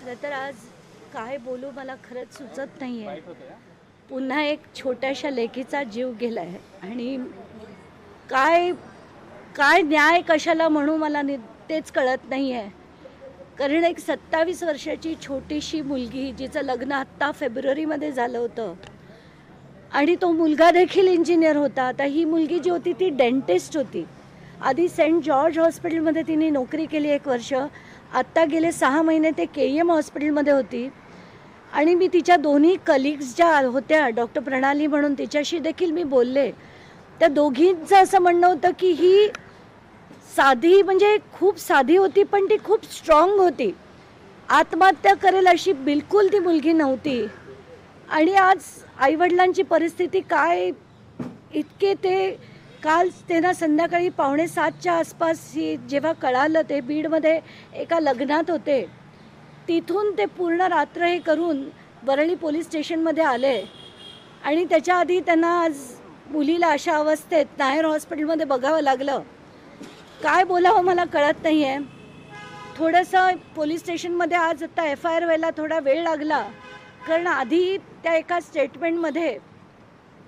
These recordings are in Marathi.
खरं तर आज काय बोलू मला खरंच सुचत नाही आहे. पुन्हा एक छोट्याशा लेकीचा जीव गेला आहे आणि काय काय न्याय कशाला म्हणू मला तेच कळत नाही आहे. कारण एक 27 वर्षाची छोटीशी मुलगी जिचं लग्न आत्ता फेब्रुवारीमध्ये झालं होतं आणि तो मुलगा देखील इंजिनियर होता. आता ही मुलगी जी होती ती डेंटिस्ट होती. आधी सेंट जॉर्ज हॉस्पिटलमध्ये तिने नोकरी केली 1 वर्ष. आत्ता गेले 6 महिने ते KM हॉस्पिटलमध्ये होती. आणि मी तिच्या दोन्ही कलिग्स ज्या होत्या डॉक्टर प्रणाली म्हणून तिच्याशी देखील मी बोलले. त्या दोघींचं असं म्हणणं होतं की ही साधी म्हणजे खूप साधी होती पण ती खूप स्ट्रॉंग होती. आत्महत्या करेल अशी बिलकुल ती मुलगी नव्हती. आणि आज आईवडिलांची परिस्थिती काय इतके ते काल त्यांना संध्याकाळी 6:45च्या आसपास जेव्हा कळालं ते बीडमध्ये एका लग्नात होते. तिथून ते पूर्ण रात्र हे करून वरळी पोलीस स्टेशनमध्ये आले आणि त्याच्या आधी त्यांना आज मुलीला अशा अवस्थेत नायर हॉस्पिटलमध्ये बघावं लागलं. काय बोलावं मला कळत नाही आहे. थोडंसं पोलीस स्टेशनमध्ये आज आता FIR व्हायला थोडा वेळ लागला कारण आधी त्या एका स्टेटमेंटमध्ये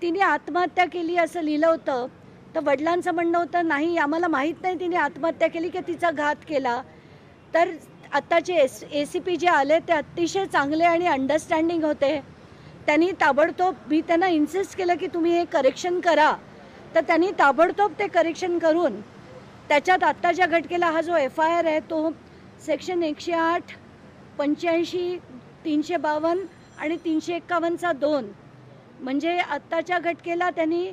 तिने आत्महत्या केली असं लिहिलं होतं. तर वडिलांचं म्हणणं होतं नाही आम्हाला माहीत नाही तिने आत्महत्या केली की तिचा घात केला. तर आत्ताचे ACP जे आले ते अतिशय चांगले आणि अंडरस्टँडिंग होते. त्यांनी ताबडतोब मी त्यांना इन्सिस्ट केलं की तुम्ही हे करेक्शन करा. तर त्यांनी ताबडतोब ते करेक्शन करून त्याच्यात आत्ताच्या घटकेला हा जो FIR आहे तो सेक्शन 108, 85, 352 आणि 351चा 2 म्हणजे आत्ताच्या घटकेला त्यांनी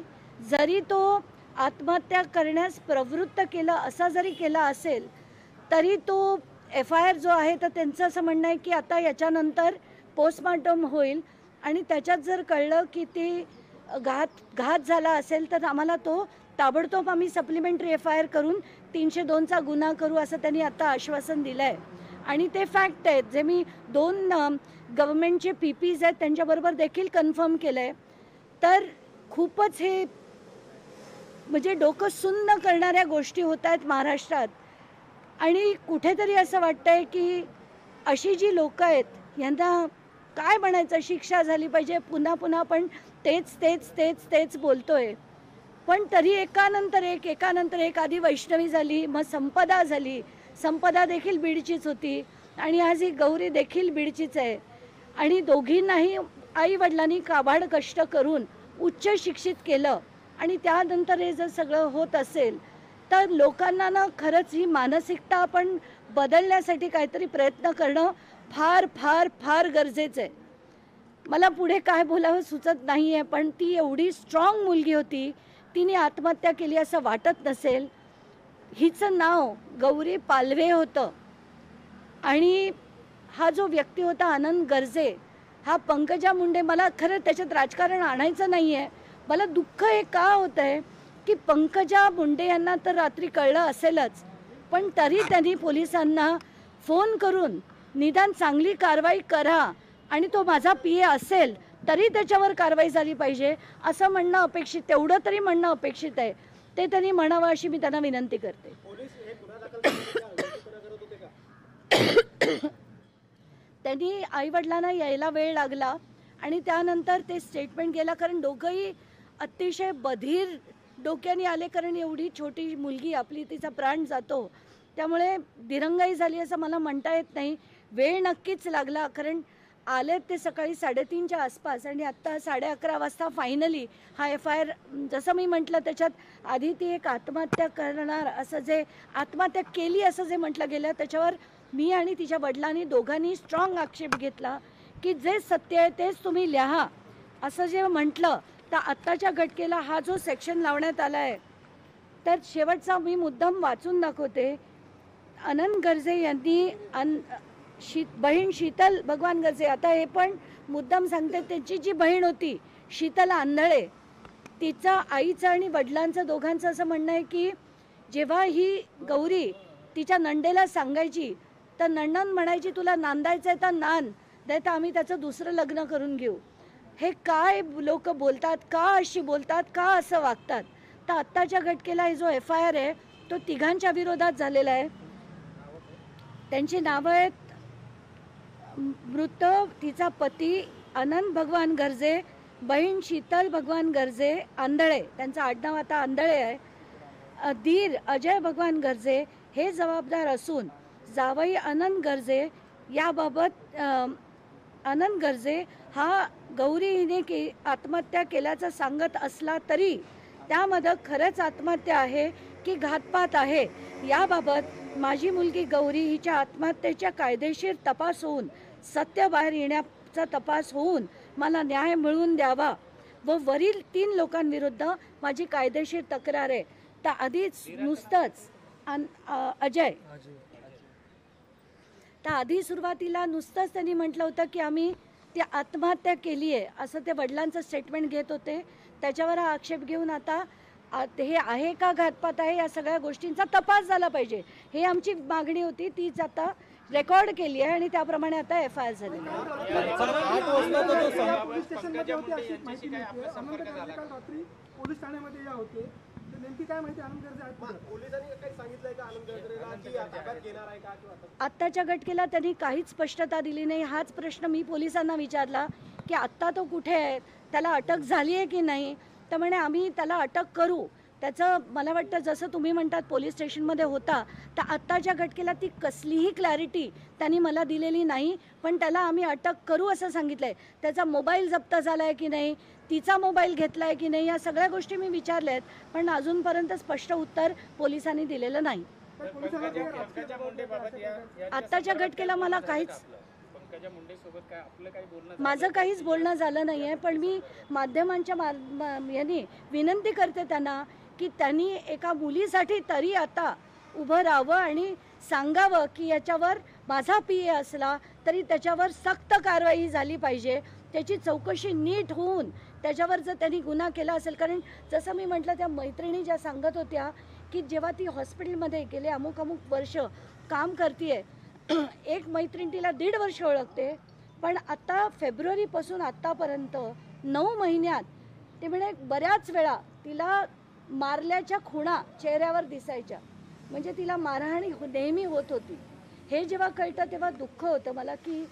जरी तो आत्महत्या करण्यास प्रवृत्त केलं असा जरी केला असेल तरी तो FIR जो आहे तर त्यांचं असं म्हणणं आहे की आता याच्यानंतर पोस्टमॉर्टम होईल आणि त्याच्यात जर कळलं की ते घात झाला असेल तर आम्हाला तो ताबडतोब आम्ही सप्लिमेंटरी FIR करून 302चा गुन्हा करू असं त्यांनी आता आश्वासन दिलं आहे. आणि ते फॅक्ट आहेत जे मी 2 गव्हर्नमेंटचे PPs आहेत त्यांच्याबरोबर देखील कन्फर्म केलं आहे. तर खूपच हे म्हणजे डोकं सुन्न करणाऱ्या गोष्टी होत आहेत महाराष्ट्रात. आणि कुठेतरी असं वाटतंय की अशी जी लोकं आहेत यांना काय म्हणायचं शिक्षा झाली पाहिजे. पुन्हा पुन्हा आपण तेच तेच तेच तेच बोलतोय. पण तरी एकानंतर एक आधी वैष्णवी झाली मग संपदा झाली. संपदा देखील बीडचीच होती आणि आज ही गौरी देखील बीडचीच आहे. आणि दोघींनाही आई वडिलांनी काबाड कष्ट करून उच्च शिक्षित केलं आणि त्यानंतर हे जर सगळं होत असेल तर लोकांना ना खरंच ही मानसिकता आपण बदलण्यासाठी काहीतरी प्रयत्न करणं फार फार फार गरजेचं आहे. मला पुढे काय बोलावं सुचत नाही आहे. पण ती एवढी स्ट्रॉंग मुलगी होती तिने आत्महत्या केली असं वाटत नसेल. हिचं नाव गौरी पालवे होतं आणि हा जो व्यक्ती होता आनंद गर्जे हा पंकजा मुंडे मला खरं त्याच्यात राजकारण आणायचं नाही आहे. मला दुःख हे का होतं आहे की पंकजा मुंडे यांना तर रात्री कळलं असेलच पण तरी त्यांनी पोलिसांना फोन करून निदान चांगली कारवाई करा आणि तो माझा PA असेल तरी त्याच्यावर कारवाई झाली पाहिजे असं म्हणणं अपेक्षित तेवढं तरी म्हणणं अपेक्षित आहे. ते त्यांनी म्हणावं अशी मी त्यांना विनंती करते. त्यांनी आईवडिलांना यायला वेळ लागला आणि त्यानंतर ते स्टेटमेंट गेला कारण दोघंही अतिशय बधीर डोक्याने आले कारण एवढी छोटी मुलगी आपली तिचा प्राण जातो. त्यामुळे दिरंगाई झाली असं मला म्हणता येत नाही. वेळ नक्कीच लागला कारण आले ते सकाळी 3:30च्या आसपास आणि आत्ता 11:30 वाजता फायनली हा FIR जसं मी म्हटलं त्याच्यात आधी ती एक आत्महत्या करणार असं जे आत्महत्या केली असं जे म्हटलं गेलं त्याच्यावर मी आणि तिच्या वडिलांनी दोघांनी स्ट्रॉंग आक्षेप घेतला की जे सत्य आहे तेच तुम्ही लिहा असं जे म्हटलं. तर आत्ताच्या घटकेला हा जो सेक्शन लावण्यात आला आहे तर शेवटचा मी मुद्दाम वाचून दाखवते. आनंद गर्जे यांनी बहीण शीतल भगवान गर्जे आता हे पण मुद्दाम सांगते त्यांची जी बहीण होती शीतल आंधळे तिचा आईचं आणि वडिलांचं दोघांचं असं म्हणणं आहे की जेव्हा ही गौरी तिच्या नंडेला सांगायची तर नंदन म्हणायची तुला नांदायचं आहे तर नांद नाही तर आम्ही त्याचं दुसरं लग्न करून घेऊ. हे काय लोक बोलतात का अशी बोलतात का असं वागतात. तर आत्ताच्या घटकेला हे जो FIR आहे तो तिघांच्या विरोधात झालेला आहे. त्यांची नावं आहेत मृत तिचा पती अनंत भगवान गर्जे, बहीण शीतल भगवान गर्जे आंधळे, त्यांचं आडनाव आता आंधळे आहे, दीर अजय भगवान गर्जे हे जबाबदार असून जावई आनंद गर्जे याबाबत आनंद गर्जे हा गौरी हिने आत्महत्या केल्याचं सांगत असला तरी त्यामध्ये खरंच आत्महत्या आहे की घातपात आहे याबाबत माझी मुलगी गौरी हिच्या आत्महत्येच्या कायदेशीर तपास होऊन सत्य बाहेर येण्याचा तपास होऊन मला न्याय मिळवून द्यावा व वरील 3 लोकांविरुद्ध माझी कायदेशीर तक्रार आहे. तर आधीच नुसतंच अजय तर आधी सुरुवातीला नुसतंच त्यांनी म्हटलं होतं की आम्ही ती आत्महत्या केली आहे असं ते वडिलांचं स्टेटमेंट घेत होते. त्याच्यावर हा आक्षेप घेऊन आता हे आहे का घातपात आहे या सगळ्या गोष्टींचा तपास झाला पाहिजे हे आमची मागणी होती. तीच आता रेकॉर्ड केली आहे आणि त्याप्रमाणे आता FIR झालेली आत्ताच्या घटनेला त्यांनी काहीच स्पष्टता दिली नाही. हाच प्रश्न मी पोलिसांना विचारला की आत्ता तो कुठे आहे, त्याला अटक झाली आहे की नाही. तर म्हणे आम्ही त्याला अटक करू. त्याचं मला वाटतं जसं तुम्ही म्हणतात पोलीस स्टेशनमध्ये होता तर आत्ताच्या घटनेला ती कसलीही क्लॅरिटी त्यांनी मला दिलेली नाही. पण त्याला आम्ही अटक करू असं सांगितलं आहे. त्याचा मोबाईल जप्त झाला आहे की नाही, तिचा मोबाईल घेतला आहे की नाही, या सगळ्या गोष्टी मी विचारल्या आहेत पण अजूनपर्यंत स्पष्ट उत्तर पोलिसांनी दिलेलं नाही. आत्ताच्या घटनेला मला काहीच माझं काहीच बोलणं झालं नाही आहे. पण मी माध्यमांच्या यांनी विनंती करते त्यांना की त्यांनी एका मुलीसाठी तरी आता उभं राहावं आणि सांगावं की याच्यावर माझा PA असला तरी त्याच्यावर सक्त कारवाई झाली पाहिजे. त्याची चौकशी नीट होऊन त्याच्यावर जर त्यांनी गुन्हा केला असेल, कारण जसं मी म्हटलं त्या मैत्रिणी ज्या सांगत होत्या की जेव्हा ती हॉस्पिटलमध्ये गेले अमुक वर्ष काम करते, एक मैत्रीण तिला 1.5 वर्ष ओळखते पण आता फेब्रुवारीपासून आत्तापर्यंत 9 महिन्यात ते म्हणे बऱ्याच वेळा तिला मारल्याच्या खुणा चेहऱ्यावर दिसायच्या. म्हणजे तिला मारहाणी नेहमी होत होती. हे जेव्हा कळतं तेव्हा दुःख होतं मला की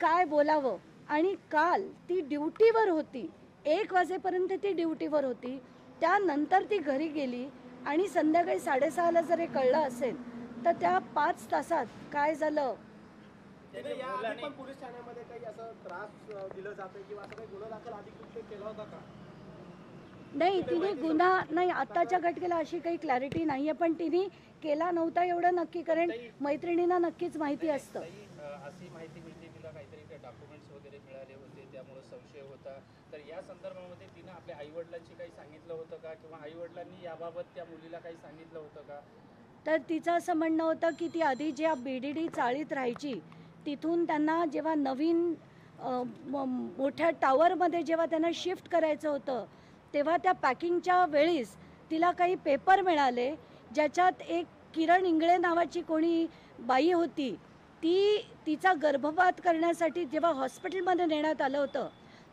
काय बोलावं. आणि काल ती ड्युटीवर होती, 1 वाजेपर्यंत ती ड्युटीवर होती. त्यानंतर ती घरी गेली आणि संध्याकाळी 6:30ला जर हे कळलं असेल तर त्या 5 तासात काय झालं. पोलीस ठाण्यामध्ये काही असं त्रास दिला जातोय किंवा असं काही गुन्हा दाखल आधी कुठे केला होता का? नाही, तिने गुन्हा नाही. आत्ताच्या घटनेला अशी काही क्लॅरिटी नाही आहे पण तिने केला नव्हता एवढं नक्की, कारण मैत्रिणींना नक्कीच माहिती असतं. अशी माहिती मिळते तिला काहीतरी डॉक्युमेंट्स वगैरे मिळाले होते त्यामुळे संशय होता. तर या संदर्भामध्ये तिने आपल्या आईवडिलांची काही सांगितलं होतं का किंवा आईवडिलांनी याबाबत त्या मुलीला काही सांगितलं होतं का? तर तिचं असं म्हणणं होतं की ती आधी ज्या BDD चाळीत राहायची तिथून त्यांना जेव्हा नवीन मोठ्या टावरमध्ये जेव्हा त्यांना शिफ्ट करायचं होतं तेव्हा त्या पॅकिंगच्या वेळीस तिला काही पेपर मिळाले ज्याच्यात एक किरण इंगळे नावाची कोणी बाई होती, ती तिचा गर्भपात करण्यासाठी जेव्हा हॉस्पिटलमध्ये नेण्यात आलं होतं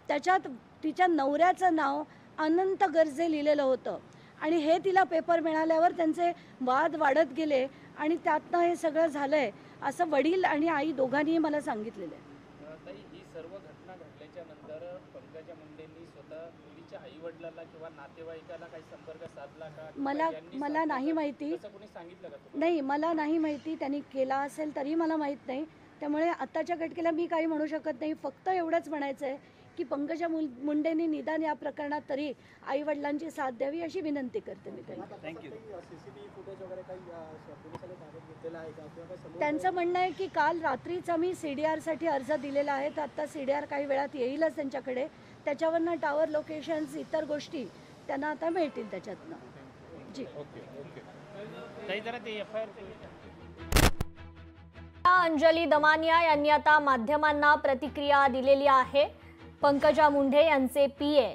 त्याच्यात तिच्या नवऱ्याचं नाव अनंत गर्जे लिहिलेलं होतं. आणि हे तिला पेपर मिळाल्यावर त्यांचे वाद वाढत गेले आणि त्यातनं हे सगळं झालंय असं वडील आणि आई दोघांनीही मला सांगितलेलं आहे. ही सर्व घटना घडल्याच्या नंतर पंकजा मुंडेंनी स्वतः मुलीच्या आईवडिलांना किंवा नातेवाईकाला काही संपर्क साधला का? मला नाही माहिती. कोणी सांगितलं का? नाही, मला नाही माहिती. त्यांनी केला असेल तरी मला माहीत नाही. त्यामुळे आत्ताच्या घटनेला मी काही म्हणू शकत नाही. फक्त एवढंच म्हणायचं आहे की पंकजा मुंडेंनी निदान या प्रकरणात तरी आईवडिलांची साथ द्यावी अशी विनंती करते मी त्यांना. त्यांचं म्हणणं आहे की काल रात्रीचा मी CDRसाठी अर्ज दिलेला आहे. तर आत्ता CDR काही वेळात येईलच त्यांच्याकडे. त्याच्यावरनं टावर लोकेशन्स इतर गोष्टी त्यांना आता मिळतील त्याच्यातनं. जी अंजली दमानिया यांनी आता माध्यमांना प्रतिक्रिया दिलेली आहे. पंकजा मुंडे यांचे PA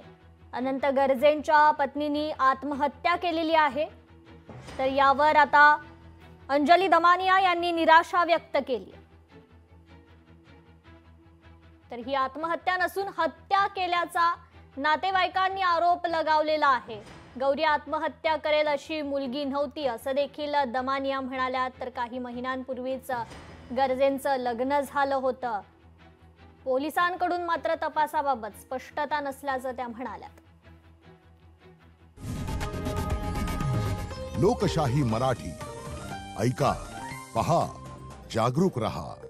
अनंत गर्जेंच्या पत्नींनी आत्महत्या केलेली आहे. तर यावर आता अंजली दमानिया यांनी निराशा व्यक्त केली. तर ही आत्महत्या नसून हत्या केल्याचा नातेवाईकांनी आरोप लगावलेला आहे. गौरी आत्महत्या करेल अशी मुलगी नव्हती असं देखील दमानिया म्हणाल्या. तर काही महिन्यांपूर्वीच गर्जेंचं लग्न झालं होतं. पोलिसांकडून मात्र तपासाबाबत स्पष्टता नसल्याचं त्या म्हणाल्या. लोकशाही मराठी ऐका, पहा, जागरूक रहा.